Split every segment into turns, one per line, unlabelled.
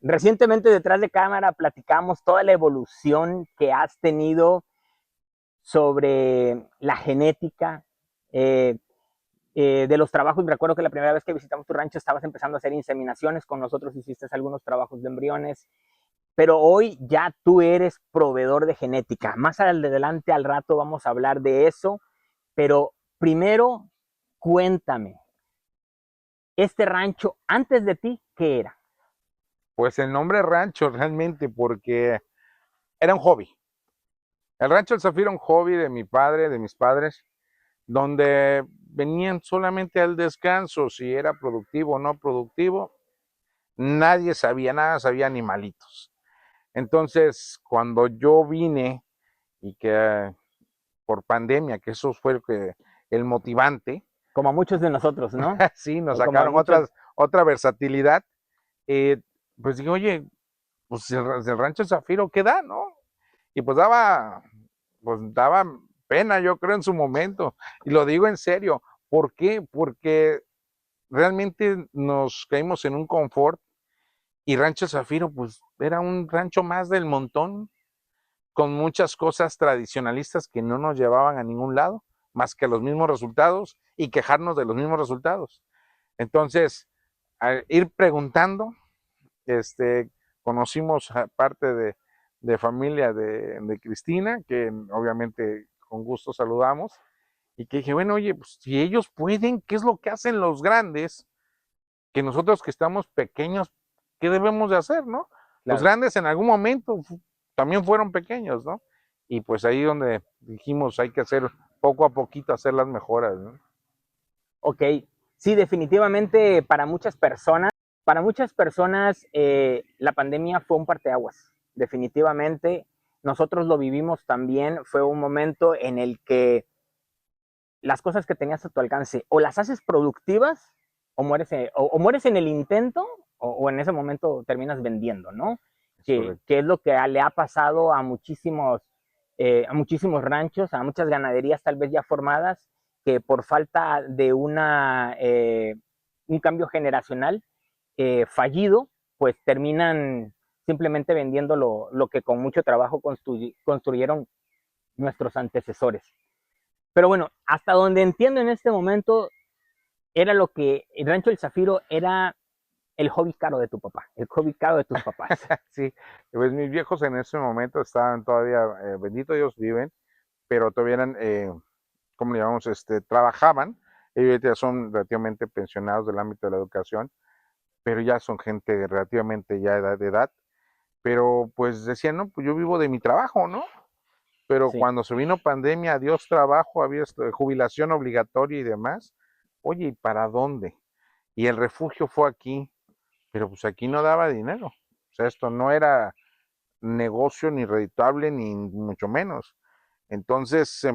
Recientemente detrás de cámara platicamos toda la evolución que has tenido sobre la genética, eh, de los trabajos. Recuerdo que la primera vez que visitamos tu rancho estabas empezando a hacer inseminaciones, con nosotros hiciste algunos trabajos de embriones, pero hoy ya tú eres proveedor de genética. Más adelante al rato vamos a hablar de eso, pero primero cuéntame, este rancho antes de ti, ¿qué era?
Pues el nombre rancho realmente porque era un hobby. El rancho del Zafiro era un hobby de mi padre, de mis padres, donde venían solamente al descanso, si era productivo o no productivo, nadie sabía nada, sabía animalitos. Entonces, cuando yo vine y que por pandemia, que eso fue el motivante,
Como a muchos de nosotros, ¿no?
sí, nos
O como a
sacaron
muchos.
otra versatilidad, pues dije, oye, pues el rancho Zafiro, ¿qué da, no? Y pues daba pena, yo creo, en su momento. Y lo digo en serio. ¿Por qué? Porque realmente nos caímos en un confort y Rancho Zafiro, pues era un rancho más del montón, con muchas cosas tradicionalistas que no nos llevaban a ningún lado, más que a los mismos resultados y quejarnos de los mismos resultados. Entonces, al ir preguntando, este, conocimos a parte de familia de Cristina, que obviamente con gusto saludamos, y que dije, bueno, oye, pues si ellos pueden, ¿qué es lo que hacen los grandes? Que nosotros que estamos pequeños, ¿qué debemos de hacer, no? Los
Claro.
grandes en algún momento también fueron pequeños, ¿no? Y pues ahí donde dijimos, hay que hacer poco a poquito, hacer las mejoras, ¿no?
Ok, sí, definitivamente para muchas personas la pandemia fue un parteaguas. Definitivamente, nosotros lo vivimos también. Fue un momento en el que las cosas que tenías a tu alcance o las haces productivas o mueres en el intento o en ese momento terminas vendiendo, ¿no?
Es correcto.
Que es lo que le ha pasado a muchísimos ranchos, a muchas ganaderías tal vez ya formadas, que por falta de un cambio generacional fallido, pues terminan simplemente vendiendo lo que con mucho trabajo construyeron nuestros antecesores. Pero bueno, hasta donde entiendo en este momento, era lo que el Rancho del Zafiro era el hobby caro de tu papá, el hobby caro de tus papás.
Sí, pues mis viejos en ese momento estaban todavía, bendito Dios, viven, pero todavía eran, ¿cómo le llamamos? Trabajaban, ellos ya son relativamente pensionados del ámbito de la educación, pero ya son gente relativamente ya de edad, pero pues decían, no, pues yo vivo de mi trabajo, ¿no? Pero
Sí,
cuando se vino pandemia, adiós trabajo, había jubilación obligatoria y demás, oye, ¿y para dónde? Y el refugio fue aquí, pero pues aquí no daba dinero, o sea, esto no era negocio ni redituable ni mucho menos. Entonces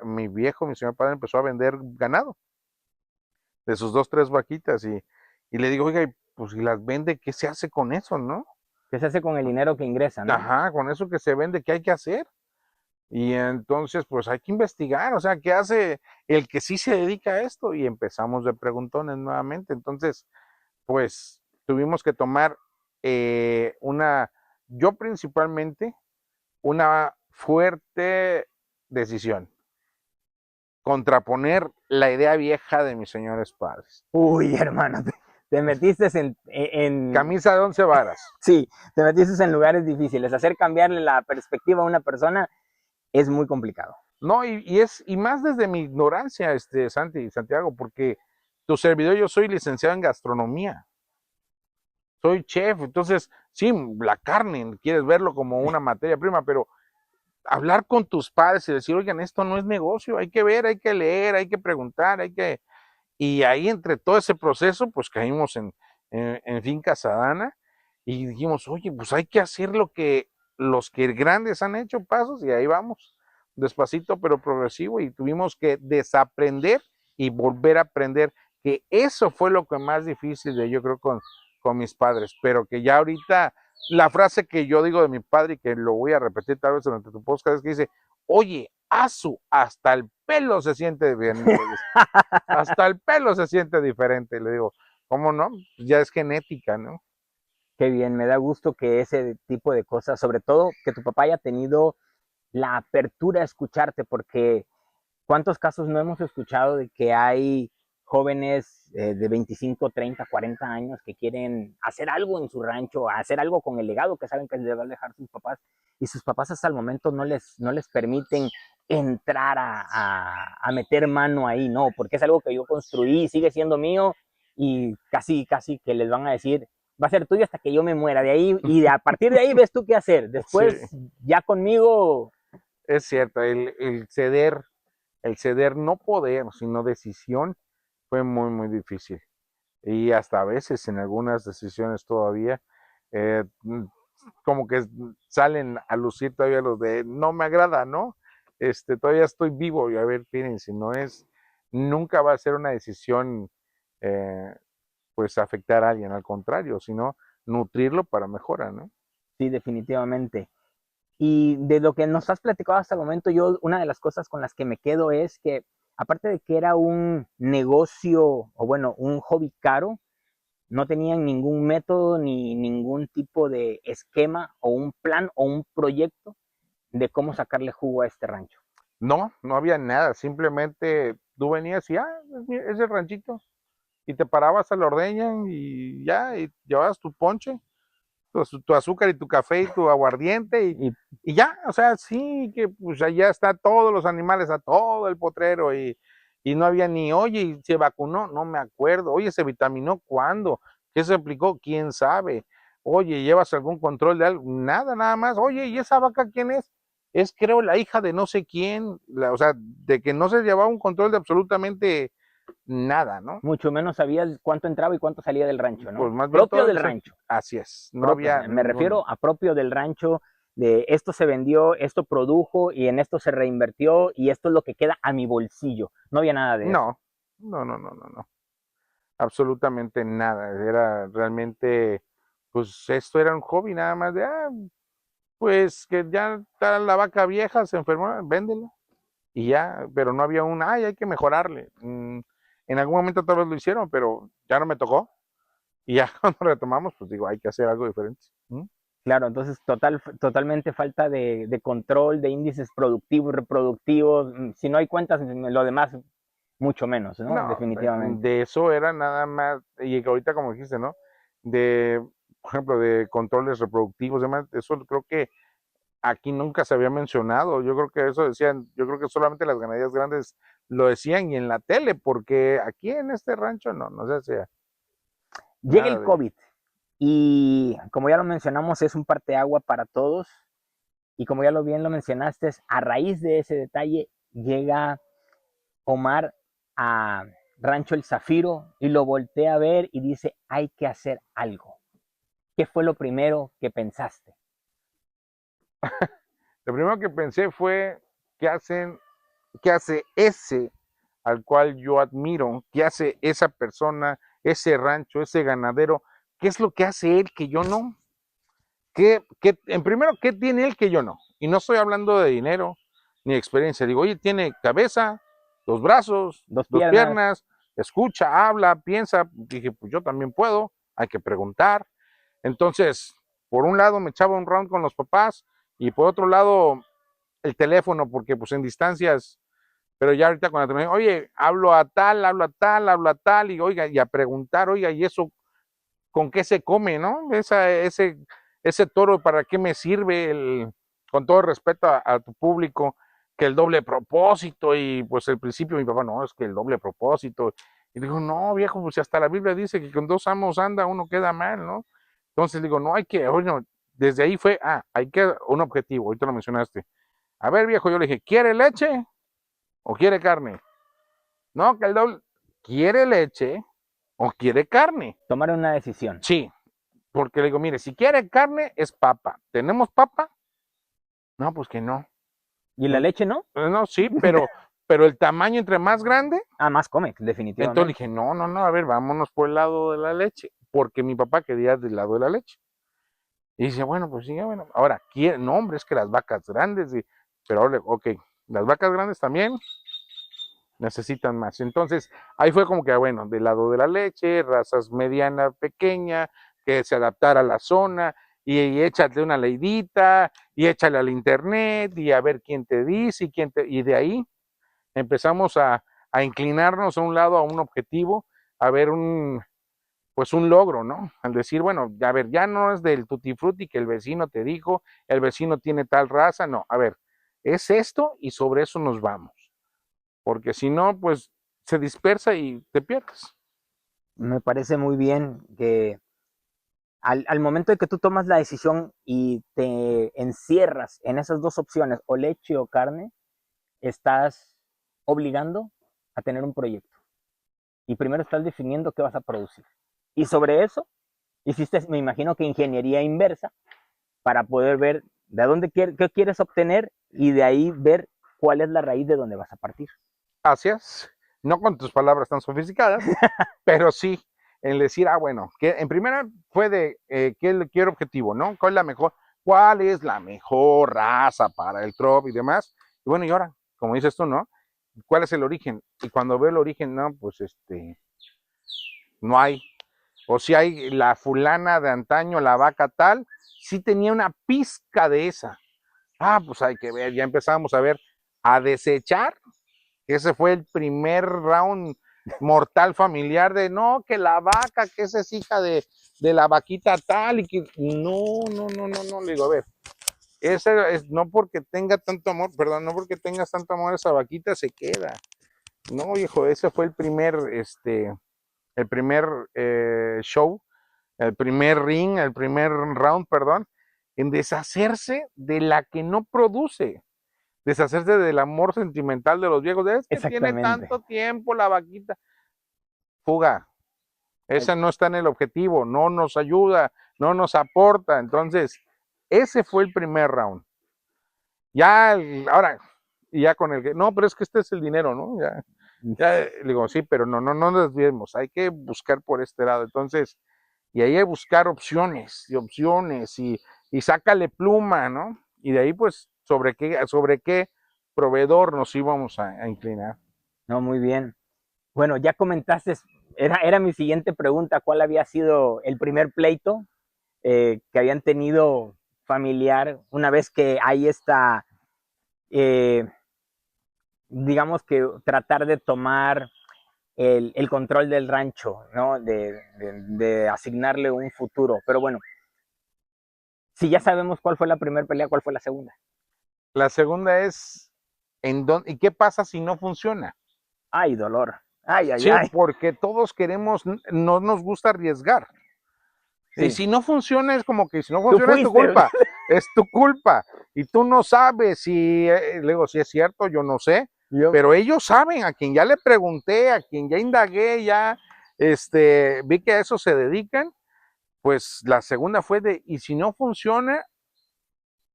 mi viejo, mi señor padre empezó a vender ganado de sus dos, tres vaquitas y le digo, oiga, pues si las vende, ¿qué se hace con eso, no?
¿qué se hace con el dinero que ingresa, no?
Ajá, con eso que se vende, ¿qué hay que hacer? Y entonces, pues hay que investigar, o sea, ¿qué hace el que sí se dedica a esto? Y empezamos de preguntones nuevamente. Entonces, pues tuvimos que tomar yo principalmente, una fuerte decisión, contraponer la idea vieja de mis señores padres.
Uy, hermano, te metiste
Camisa de 11 varas.
sí, te metiste en lugares difíciles. Hacer cambiarle la perspectiva a una persona es muy complicado.
No, y más desde mi ignorancia, Santiago, porque tu servidor, yo soy licenciado en gastronomía, soy chef, entonces, sí, la carne, quieres verlo como una materia prima, pero hablar con tus padres y decir, oigan, esto no es negocio, hay que ver, hay que leer, hay que preguntar, y ahí entre todo ese proceso, pues caímos en Finca Sadana y dijimos, oye, pues hay que hacer lo que los que grandes han hecho pasos y ahí vamos, despacito pero progresivo y tuvimos que desaprender y volver a aprender, que eso fue lo que más difícil de yo creo con mis padres, pero que ya ahorita la frase que yo digo de mi padre y que lo voy a repetir tal vez durante tu podcast es que dice, oye, Asu, hasta el pelo se siente diferente, hasta el pelo se siente diferente. Le digo, ¿cómo no? Pues ya es genética, ¿no?
Qué bien, me da gusto que ese tipo de cosas, sobre todo que tu papá haya tenido la apertura a escucharte, porque ¿cuántos casos no hemos escuchado de que hay jóvenes de 25, 30, 40 años que quieren hacer algo en su rancho, hacer algo con el legado que saben que les va a dejar sus papás, y sus papás hasta el momento no les permiten entrar a meter mano ahí, no, porque es algo que yo construí, sigue siendo mío, y casi, casi que les van a decir, va a ser tuyo hasta que yo me muera de ahí, y a partir de ahí ves tú qué hacer.
Sí,
Después, ya conmigo,
es cierto, el ceder no poder, sino decisión, fue muy, muy difícil. Y hasta a veces en algunas decisiones todavía, eh, como que salen a lucir todavía los de no me agrada, ¿no? Todavía estoy vivo y a ver, fíjense, nunca va a ser una decisión, eh, pues afectar a alguien, al contrario, sino nutrirlo para mejora, ¿no?
sí, definitivamente. Y de lo que nos has platicado hasta el momento, yo una de las cosas con las que me quedo es que, aparte de que era un negocio, o bueno, un hobby caro, no tenían ningún método ni ningún tipo de esquema o un plan o un proyecto de cómo sacarle jugo a este rancho.
No, no había nada, simplemente tú venías y, es el ranchito, y te parabas a la ordeña y ya, y llevabas tu ponche, tu azúcar y tu café y tu aguardiente
Y
y ya, o sea, sí, que pues allá está todos los animales, a todo el potrero y no había ni, oye, ¿y se vacunó? No me acuerdo, oye, ¿se vitaminó cuándo? ¿Qué se aplicó? ¿Quién sabe? Oye, ¿llevas algún control de algo? Nada, nada más, oye, ¿y esa vaca quién es? Es creo la hija de no sé quién, o sea, de que no se llevaba un control de absolutamente nada, ¿no?
mucho menos sabías cuánto entraba y cuánto salía del rancho,
Pues
¿no?
más bien
Propio
todo,
del rancho.
así es, no
Propio,
había
me
ninguno.
refiero a propio del rancho, de esto se vendió, esto produjo y en esto se reinvirtió y esto es lo que queda a mi bolsillo. No había nada de eso.
No, no, no, no, no, no, absolutamente nada. Era realmente, pues esto era un hobby nada más de, pues que ya está la vaca vieja, se enfermó, véndela. Y ya, pero no había hay que mejorarle. En algún momento tal vez lo hicieron, pero ya no me tocó. Y ya cuando retomamos, pues digo, hay que hacer algo diferente.
Claro, entonces totalmente falta de control de índices productivos, reproductivos. Si no hay cuentas, lo demás mucho menos, ¿no?
No,
Definitivamente.
de eso era nada más, y ahorita como dijiste, ¿no? De, por ejemplo, de controles reproductivos, demás, eso creo que aquí nunca se había mencionado. Yo creo que eso decían, yo creo que solamente las ganaderías grandes lo decían y en la tele, porque aquí en este rancho no se hacía
Llega
nada
el
de ello.
COVID y como ya lo mencionamos, es un parteagua para todos. Y como ya bien lo mencionaste, a raíz de ese detalle llega Omar a Rancho El Zafiro y lo voltea a ver y dice, hay que hacer algo. ¿Qué fue lo primero que pensaste?
Lo primero que pensé fue, ¿qué hacen, qué hace ese al cual yo admiro? ¿Qué hace esa persona, ese rancho, ese ganadero? ¿Qué es lo que hace él que yo no? En primero, ¿qué tiene él que yo no? Y no estoy hablando de dinero ni experiencia. Digo, oye, tiene cabeza, dos brazos,
Dos
dos
piernas,
piernas, escucha, habla, piensa. Dije, pues yo también puedo, hay que preguntar. Entonces, por un lado me echaba un round con los papás y por otro lado el teléfono, porque pues en distancias, pero ya ahorita cuando terminé, oye, hablo a tal, hablo a tal, hablo a tal, y oiga, y a preguntar, oiga, ¿y eso con qué se come, no? Ese toro, ¿para qué me sirve? Con todo respeto a tu público, que el doble propósito, y pues al principio mi papá, no, es que el doble propósito. Y digo, no, viejo, pues hasta la Biblia dice que con dos amos anda, uno queda mal, ¿no? Entonces digo, no, hay que, bueno, desde ahí fue, hay que, un objetivo, ahorita lo mencionaste. A ver, viejo, yo le dije, ¿quiere leche o quiere carne? No, que el doble, ¿quiere leche o quiere carne?
tomar una decisión.
Sí, porque le digo, mire, si quiere carne, es papa. ¿Tenemos papa? No, pues que no.
¿Y la leche no?
No, sí, pero el tamaño entre más grande.
Más come,
Entonces le
definitivamente.
dije, no, a ver, vámonos por el lado de la leche, porque mi papá quería del lado de la leche. Y dice, bueno, pues sí, bueno. Ahora, no, hombre, es que las vacas grandes, pero ok, las vacas grandes también necesitan más. Entonces, ahí fue como que, bueno, del lado de la leche, razas mediana, pequeña, que se adaptara a la zona, y échale una leidita, y échale al internet, y a ver quién te dice, y de ahí empezamos a inclinarnos a un lado, a un objetivo, a ver pues un logro, ¿no? Al decir, bueno, a ver, ya no es del tutti frutti que el vecino te dijo, el vecino tiene tal raza, no, a ver, es esto y sobre eso nos vamos, porque si no, pues se dispersa y te pierdes.
Me parece muy bien que al momento de que tú tomas la decisión y te encierras en esas dos opciones, o leche o carne, estás obligando a tener un proyecto. Y primero estás definiendo qué vas a producir. Y sobre eso hiciste, me imagino que ingeniería inversa, para poder ver de dónde qué quieres obtener y de ahí ver cuál es la raíz de donde vas a partir.
Gracias, no con tus palabras tan sofisticadas, pero sí en decir, bueno, que en primera fue de qué objetivo, ¿no? ¿Cuál es la mejor raza para el crop y demás? Y bueno, y ahora, como dices tú, ¿no? ¿Cuál es el origen? Y cuando veo el origen, no, pues no hay. O si hay la fulana de antaño, la vaca tal, sí tenía una pizca de esa. Pues hay que ver, ya empezamos a ver, a desechar. Ese fue el primer round mortal familiar de no, que la vaca, que esa es hija de la vaquita tal, y que no, le digo, a ver, esa es, no porque tenga tanto amor, perdón, no porque tengas tanto amor esa vaquita se queda. No, hijo, ese fue el primer show, el primer ring, el primer round, perdón, en deshacerse de la que no produce, deshacerse del amor sentimental de los viejos. Es que tiene
Exactamente.
tanto tiempo la vaquita. Fuga, esa no está en el objetivo, no nos ayuda, no nos aporta. Entonces, ese fue el primer round. Ya, ahora, ya con el que, no, pero es que este es el dinero, ¿no? Ya digo, sí, pero no nos desviemos, hay que buscar por este lado. Entonces, y ahí hay buscar opciones y opciones y sácale pluma, ¿no? Y de ahí, pues, sobre qué proveedor nos íbamos a inclinar.
No, muy bien. Bueno, ya comentaste, era mi siguiente pregunta, ¿cuál había sido el primer pleito que habían tenido familiar una vez que hay esta, eh, digamos que tratar de tomar el control del rancho, ¿no? De asignarle un futuro. Pero bueno, si ya sabemos cuál fue la primera pelea, ¿cuál fue la segunda?
La segunda es, ¿y qué pasa si no funciona?
Ay, dolor. Ay, ay,
Sí,
ay.
porque todos queremos, no nos gusta arriesgar. Y
Sí,
si no funciona, es como que si no
tú
funciona
fuiste.
es tu culpa. Y tú no sabes si, luego, si es cierto, yo no sé,
Yo,
pero ellos saben, a quien ya le pregunté, a quien ya indagué, ya, vi que a eso se dedican, pues la segunda fue y si no funciona,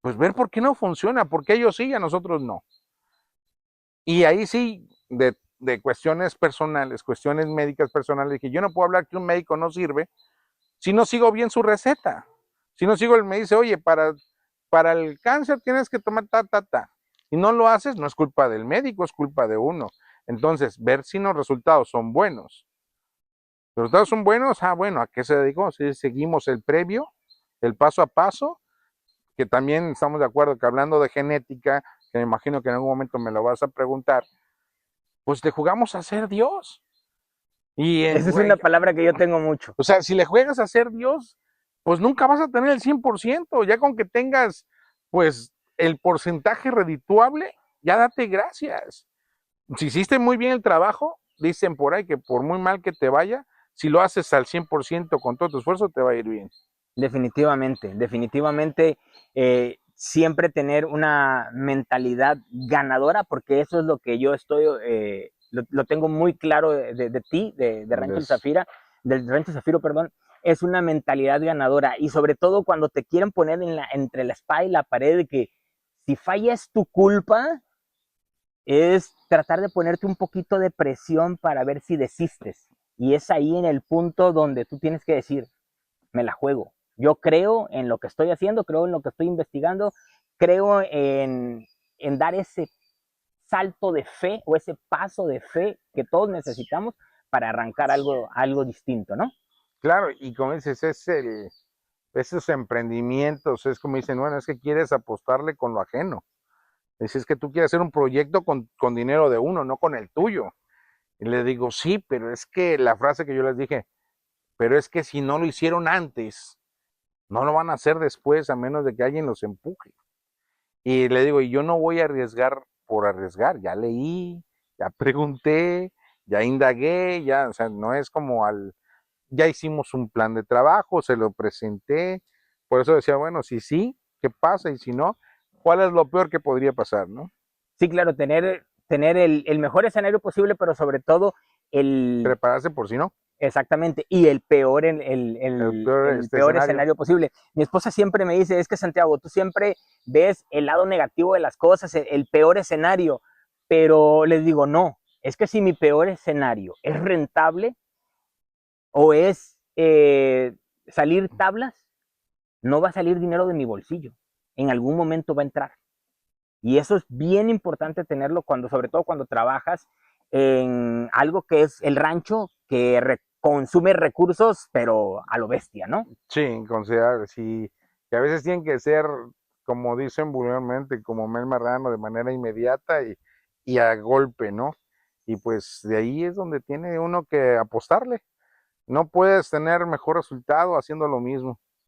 pues ver por qué no funciona, porque ellos sí y a nosotros no. Y ahí sí, de cuestiones personales, cuestiones médicas personales, que yo no puedo hablar que un médico no sirve si no sigo bien su receta. Si no sigo, él me dice, oye, para el cáncer tienes que tomar ta. Y no lo haces, no es culpa del médico, es culpa de uno. Entonces, ver si los resultados son buenos. Los resultados son buenos, bueno, ¿a qué se dedicó? Si seguimos el previo, el paso a paso, que también estamos de acuerdo que hablando de genética, que me imagino que en algún momento me lo vas a preguntar, pues le jugamos a ser Dios. Y,
esa es una
güey,
palabra que yo tengo mucho.
o sea, si le juegas a ser Dios, pues nunca vas a tener el 100%. Ya con que tengas, pues, el porcentaje redituable, ya date gracias. Si hiciste muy bien el trabajo, dicen por ahí que por muy mal que te vaya, si lo haces al 100% con todo tu esfuerzo, te va a ir bien.
Definitivamente, definitivamente siempre tener una mentalidad ganadora, porque eso es lo que yo estoy, lo tengo muy claro de ti, de Rancho El Zafira, del Rancho Zafiro, perdón, es una mentalidad ganadora y sobre todo cuando te quieren poner entre la espada y la pared de que si falla es tu culpa, es tratar de ponerte un poquito de presión para ver si desistes. Y es ahí en el punto donde tú tienes que decir, me la juego. Yo creo en lo que estoy haciendo, creo en lo que estoy investigando, creo en dar ese salto de fe o ese paso de fe que todos necesitamos para arrancar algo distinto, ¿no?
Claro, y como dices, esos emprendimientos, es como dicen, bueno, es que quieres apostarle con lo ajeno. Es que tú quieres hacer un proyecto con dinero de uno, no con el tuyo. Y le digo, sí, pero es que la frase que yo les dije, pero es que si no lo hicieron antes, no lo van a hacer después, a menos de que alguien los empuje. Y le digo, y yo no voy a arriesgar por arriesgar, ya leí, ya pregunté, ya indagué, ya, o sea, no es como ya hicimos un plan de trabajo, se lo presenté, por eso decía, bueno, si sí, ¿qué pasa? Y si no, ¿cuál es lo peor que podría pasar, no?
Sí, claro, tener el mejor escenario posible, pero sobre todo el,
Prepararse por si no,
exactamente, y el peor,
el peor
el
este
peor
escenario.
escenario posible. Mi esposa siempre me dice, es que Santiago, tú siempre ves el lado negativo de las cosas, el peor escenario, pero les digo, no, es que si mi peor escenario es rentable o es salir tablas, no va a salir dinero de mi bolsillo. En algún momento va a entrar. Y eso es bien importante tenerlo cuando, sobre todo cuando trabajas en algo que es el rancho, que consume recursos, pero a lo bestia, ¿no?
Sí, considerar, sí, que a veces tienen que ser, como dicen vulgarmente, como Mel Marrano, de manera inmediata y a golpe, ¿no? Y pues de ahí es donde tiene uno que apostarle. No puedes tener mejor resultado haciendo lo mismo.